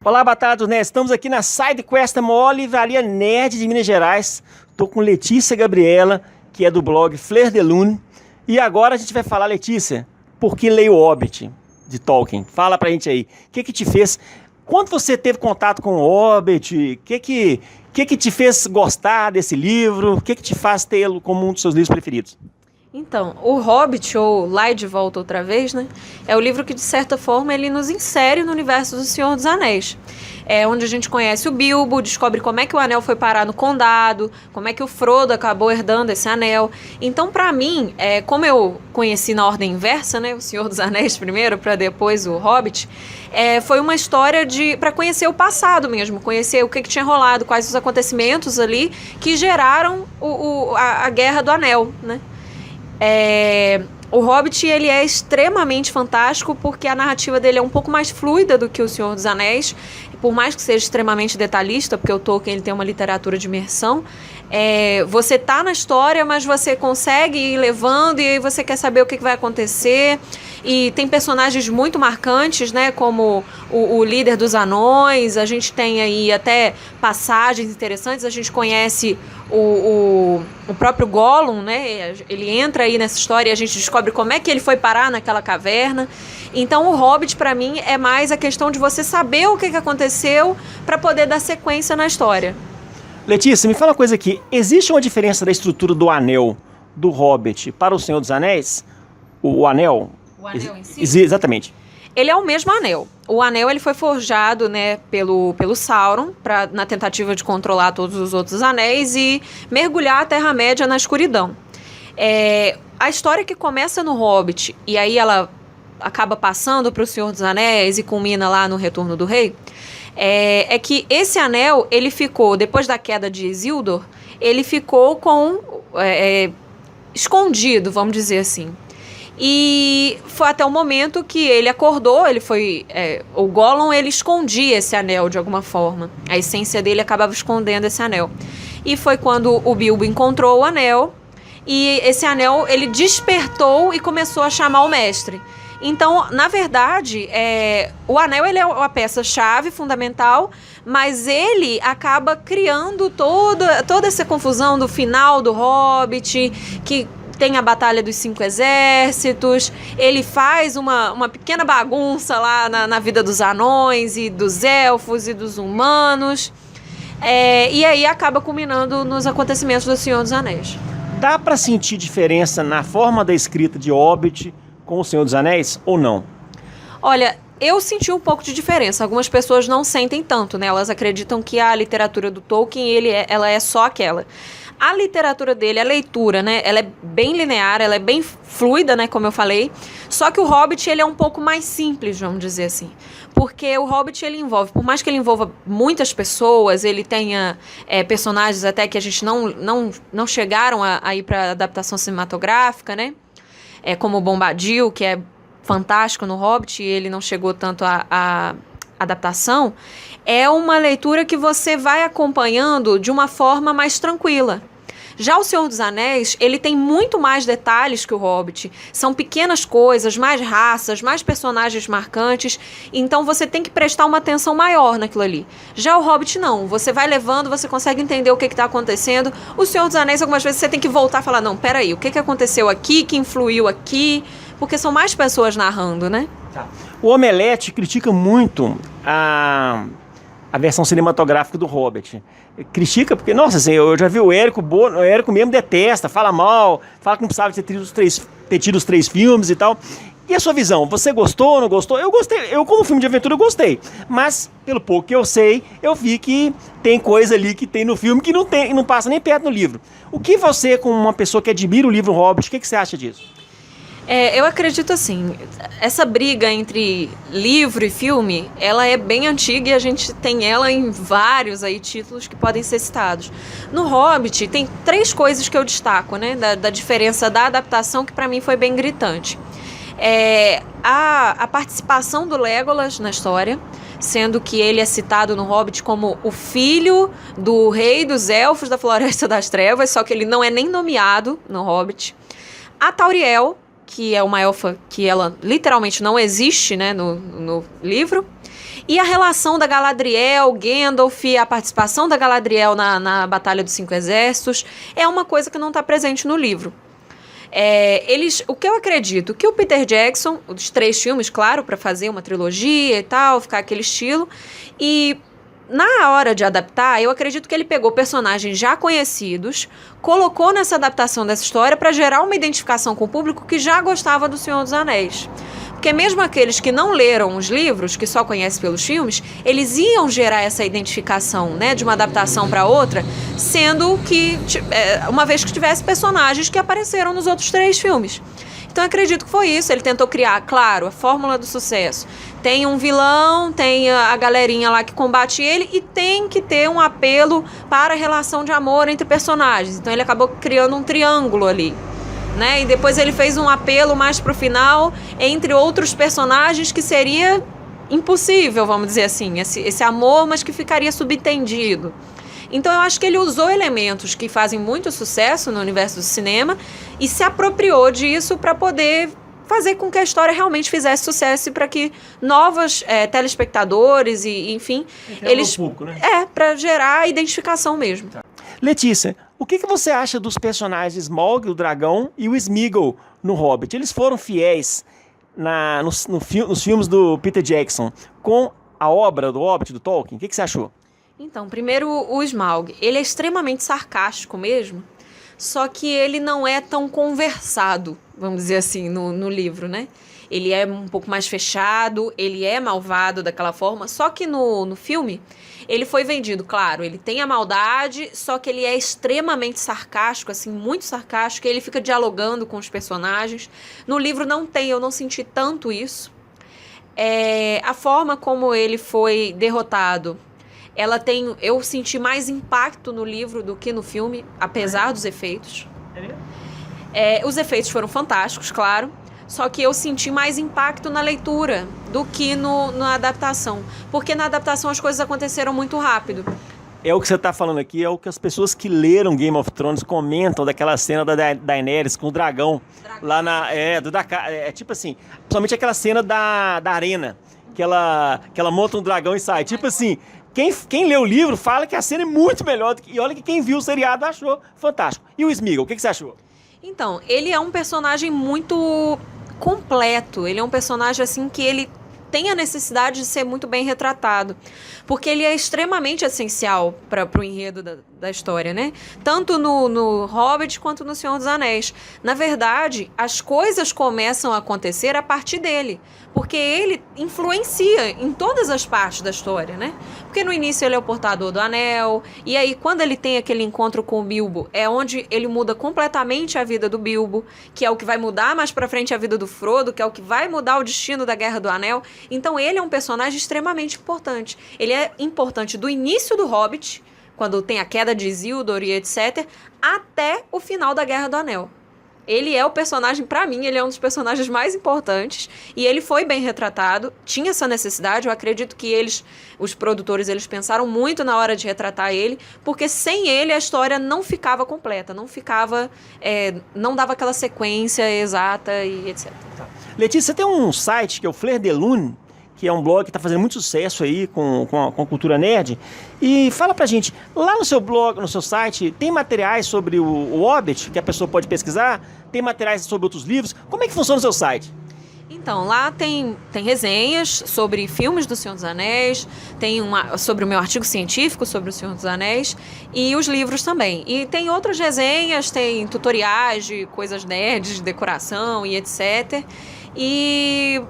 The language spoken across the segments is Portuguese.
Olá, Batatos Nerds! Estamos aqui na SideQuest, a maior livraria nerd de Minas Gerais. Estou com Letícia Gabriela, que é do blog Fleur de Lune. E agora a gente vai falar, Letícia, por que leio o Hobbit, de Tolkien? Fala pra gente aí, o que te fez... Quando você teve contato com o Hobbit, o que te fez gostar desse livro? O que te faz tê-lo como um dos seus livros preferidos? Então, o Hobbit, ou Lá de Volta Outra Vez, né, é o livro que, de certa forma, ele nos insere no universo do Senhor dos Anéis. É onde a gente conhece o Bilbo, descobre como é que o anel foi parar no condado, como é que o Frodo acabou herdando esse anel. Então, pra mim, como eu conheci na ordem inversa, né, o Senhor dos Anéis primeiro, para depois o Hobbit, foi uma história para conhecer o passado mesmo, conhecer o que tinha rolado, quais os acontecimentos ali que geraram a Guerra do Anel, né? O Hobbit, ele é extremamente fantástico porque a narrativa dele é um pouco mais fluida do que o Senhor dos Anéis, por mais que seja extremamente detalhista, porque o Tolkien ele tem uma literatura de imersão. Você tá na história, mas você consegue ir levando e aí você quer saber o que vai acontecer. E tem personagens muito marcantes, né, como o líder dos anões. A gente tem aí até passagens interessantes. A gente conhece o próprio Gollum, né? Ele entra aí nessa história e a gente descobre como é que ele foi parar naquela caverna. Então o Hobbit, para mim, é mais a questão de você saber o que aconteceu para poder dar sequência na história. Letícia, me fala uma coisa aqui. Existe uma diferença da estrutura do anel do Hobbit para o Senhor dos Anéis? O anel? O anel em si? Exatamente. Ele é o mesmo anel. O anel ele foi forjado, né, pelo Sauron na tentativa de controlar todos os outros anéis e mergulhar a Terra-média na escuridão. A história que começa no Hobbit e aí ela acaba passando para o Senhor dos Anéis e culmina lá no Retorno do Rei, é que esse anel, ele ficou, depois da queda de Isildur, ele ficou escondido, vamos dizer assim. E foi até o momento que ele acordou, o Gollum, ele escondia esse anel de alguma forma. A essência dele acabava escondendo esse anel. E foi quando o Bilbo encontrou o anel, e esse anel, ele despertou e começou a chamar o mestre. Então, na verdade, o anel ele é uma peça-chave fundamental, mas ele acaba criando toda essa confusão do final do Hobbit, que tem a Batalha dos Cinco Exércitos, ele faz uma pequena bagunça lá na vida dos anões e dos elfos e dos humanos, e aí acaba culminando nos acontecimentos do Senhor dos Anéis. Dá para sentir diferença na forma da escrita de Hobbit com o Senhor dos Anéis ou não? Olha, eu senti um pouco de diferença. Algumas pessoas não sentem tanto, né? Elas acreditam que a literatura do Tolkien, ela é só aquela. A literatura dele, a leitura, né? Ela é bem linear, ela é bem fluida, né? Como eu falei. Só que o Hobbit, ele é um pouco mais simples, vamos dizer assim. Porque o Hobbit, ele envolve, por mais que ele envolva muitas pessoas, ele tenha personagens até que a gente não chegaram a ir para adaptação cinematográfica, né? Como o Bombadil, que é fantástico no Hobbit, e ele não chegou tanto à adaptação. É uma leitura que você vai acompanhando de uma forma mais tranquila. Já o Senhor dos Anéis, ele tem muito mais detalhes que o Hobbit. São pequenas coisas, mais raças, mais personagens marcantes. Então você tem que prestar uma atenção maior naquilo ali. Já o Hobbit não. Você vai levando, você consegue entender o que está acontecendo. O Senhor dos Anéis, algumas vezes você tem que voltar e falar, não, peraí, o que aconteceu aqui, que influiu aqui? Porque são mais pessoas narrando, né? Tá. O Omelete critica muito a versão cinematográfica do Hobbit. Critica porque, nossa, assim, eu já vi o Érico mesmo detesta, fala mal, fala que não precisava ter tido os 3 filmes e tal. E a sua visão? Você gostou ou não gostou? Eu gostei, como filme de aventura eu gostei, mas pelo pouco que eu sei, eu vi que tem coisa ali que tem no filme que não passa nem perto no livro. O que você, como uma pessoa que admira o livro Hobbit, o que você acha disso? Eu acredito assim, essa briga entre livro e filme, ela é bem antiga e a gente tem ela em vários aí títulos que podem ser citados. No Hobbit tem 3 coisas que eu destaco, né, da diferença da adaptação que para mim foi bem gritante. A participação do Legolas na história, sendo que ele é citado no Hobbit como o filho do rei dos elfos da Floresta das Trevas, só que ele não é nem nomeado no Hobbit. A Tauriel, que é uma elfa que ela literalmente não existe, né, no livro. E a relação da Galadriel, Gandalf, a participação da Galadriel na Batalha dos Cinco Exércitos é uma coisa que não está presente no livro. O que eu acredito, que o Peter Jackson, os 3 filmes, claro, para fazer uma trilogia e tal, ficar aquele estilo, e na hora de adaptar, eu acredito que ele pegou personagens já conhecidos, colocou nessa adaptação dessa história para gerar uma identificação com o público que já gostava do Senhor dos Anéis. Porque mesmo aqueles que não leram os livros, que só conhecem pelos filmes, eles iam gerar essa identificação, né, de uma adaptação para outra, sendo que, uma vez que tivesse personagens que apareceram nos outros 3 filmes. Então eu acredito que foi isso, ele tentou criar, claro, a fórmula do sucesso. Tem um vilão, tem a galerinha lá que combate ele e tem que ter um apelo para a relação de amor entre personagens. Então ele acabou criando um triângulo ali. Né? E depois ele fez um apelo mais pro final entre outros personagens que seria impossível, vamos dizer assim, esse amor, mas que ficaria subentendido. Então eu acho que ele usou elementos que fazem muito sucesso no universo do cinema e se apropriou disso para poder fazer com que a história realmente fizesse sucesso e para que novos telespectadores e enfim, eles pouco, né? para gerar identificação mesmo. Tá. Letícia, o que você acha dos personagens Smaug, o dragão, e o Sméagol no Hobbit? Eles foram fiéis nos filmes do Peter Jackson com a obra do Hobbit, do Tolkien? O que você achou? Então, primeiro o Smaug. Ele é extremamente sarcástico mesmo, só que ele não é tão conversado, vamos dizer assim, no livro, né? Ele é um pouco mais fechado, ele é malvado daquela forma, só que no filme ele foi vendido, claro, ele tem a maldade, só que ele é extremamente sarcástico, assim, muito sarcástico, ele fica dialogando com os personagens. No livro não tem, eu não senti tanto isso. A forma como ele foi derrotado, eu senti mais impacto no livro do que no filme, apesar dos efeitos. Os efeitos foram fantásticos, claro. Só que eu senti mais impacto na leitura do que na adaptação. Porque na adaptação as coisas aconteceram muito rápido. É o que você está falando aqui, é o que as pessoas que leram Game of Thrones comentam daquela cena da Daenerys com o dragão. Lá tipo assim, principalmente aquela cena da arena, que ela monta um dragão e sai. Tipo assim, quem lê o livro fala que a cena é muito melhor. E olha que quem viu o seriado achou fantástico. E o Sméagol, o que você achou? Então, ele é um personagem muito completo. Ele é um personagem assim que ele tem a necessidade de ser muito bem retratado, porque ele é extremamente essencial para o enredo da história, né? Tanto no Hobbit quanto no Senhor dos Anéis. Na verdade, as coisas começam a acontecer a partir dele, porque ele influencia em todas as partes da história, né? Porque no início ele é o portador do anel, e aí quando ele tem aquele encontro com o Bilbo, é onde ele muda completamente a vida do Bilbo, que é o que vai mudar mais pra frente a vida do Frodo, que é o que vai mudar o destino da Guerra do Anel. Então ele é um personagem extremamente importante. Ele é importante do início do Hobbit, quando tem a queda de Isildur e etc., até o final da Guerra do Anel. Ele é o personagem, pra mim, ele é um dos personagens mais importantes e ele foi bem retratado, tinha essa necessidade, eu acredito que os produtores, eles pensaram muito na hora de retratar ele, porque sem ele a história não ficava completa, não dava aquela sequência exata e etc. Letícia, você tem um site que é o Fleur de Lune, que é um blog que está fazendo muito sucesso aí com a cultura nerd. E fala pra gente, lá no seu blog, no seu site, tem materiais sobre o Hobbit, que a pessoa pode pesquisar? Tem materiais sobre outros livros? Como é que funciona o seu site? Então, lá tem resenhas sobre filmes do Senhor dos Anéis, tem sobre o meu artigo científico sobre o Senhor dos Anéis e os livros também. E tem outras resenhas, tem tutoriais de coisas nerds, de decoração e etc. E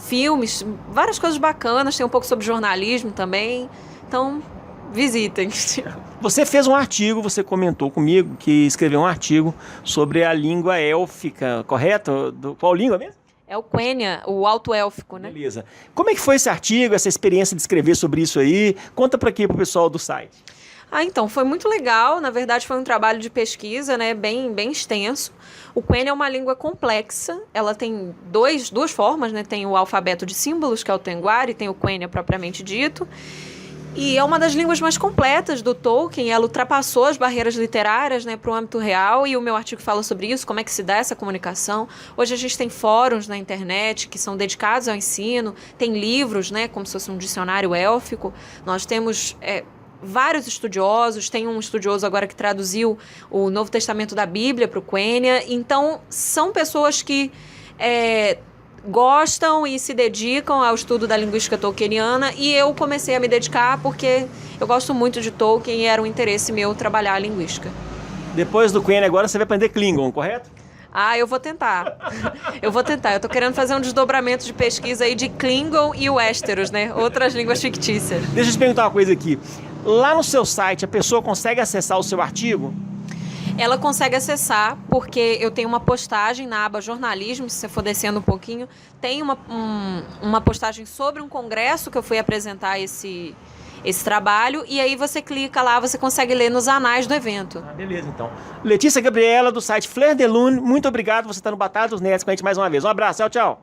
filmes, várias coisas bacanas, tem um pouco sobre jornalismo também. Então, visitem. Você fez um artigo, você comentou comigo que escreveu um artigo sobre a língua élfica, correto? Qual língua mesmo? É o Quenya, o alto élfico, né? Beleza. Como é que foi esse artigo, essa experiência de escrever sobre isso aí? Conta para aqui pro pessoal do site. Então, foi muito legal. Na verdade, foi um trabalho de pesquisa, né? Bem extenso. O Quenya é uma língua complexa. Ela tem duas formas, né? Tem o alfabeto de símbolos, que é o Tengwar, e tem o Quenya propriamente dito. E é uma das línguas mais completas do Tolkien, ela ultrapassou as barreiras literárias, né, para o âmbito real, e o meu artigo fala sobre isso, como é que se dá essa comunicação. Hoje a gente tem fóruns na internet que são dedicados ao ensino, tem livros, né, como se fosse um dicionário élfico, nós temos vários estudiosos, tem um estudioso agora que traduziu o Novo Testamento da Bíblia para o Quenya, então são pessoas que gostam e se dedicam ao estudo da linguística tolkieniana, e eu comecei a me dedicar porque eu gosto muito de Tolkien e era um interesse meu trabalhar a linguística. Depois do Quenya agora você vai aprender Klingon, correto? Eu vou tentar. Eu tô querendo fazer um desdobramento de pesquisa aí de Klingon e Westeros, né? Outras línguas fictícias. Deixa eu te perguntar uma coisa aqui. Lá no seu site, a pessoa consegue acessar o seu artigo? Ela consegue acessar, porque eu tenho uma postagem na aba jornalismo, se você for descendo um pouquinho, tem uma postagem sobre um congresso que eu fui apresentar esse trabalho, e aí você clica lá, você consegue ler nos anais do evento. Beleza, então. Letícia Gabriela, do site Fleur de Lune, muito obrigado por você estar no Batalha dos Nerds com a gente mais uma vez. Um abraço, tchau, tchau.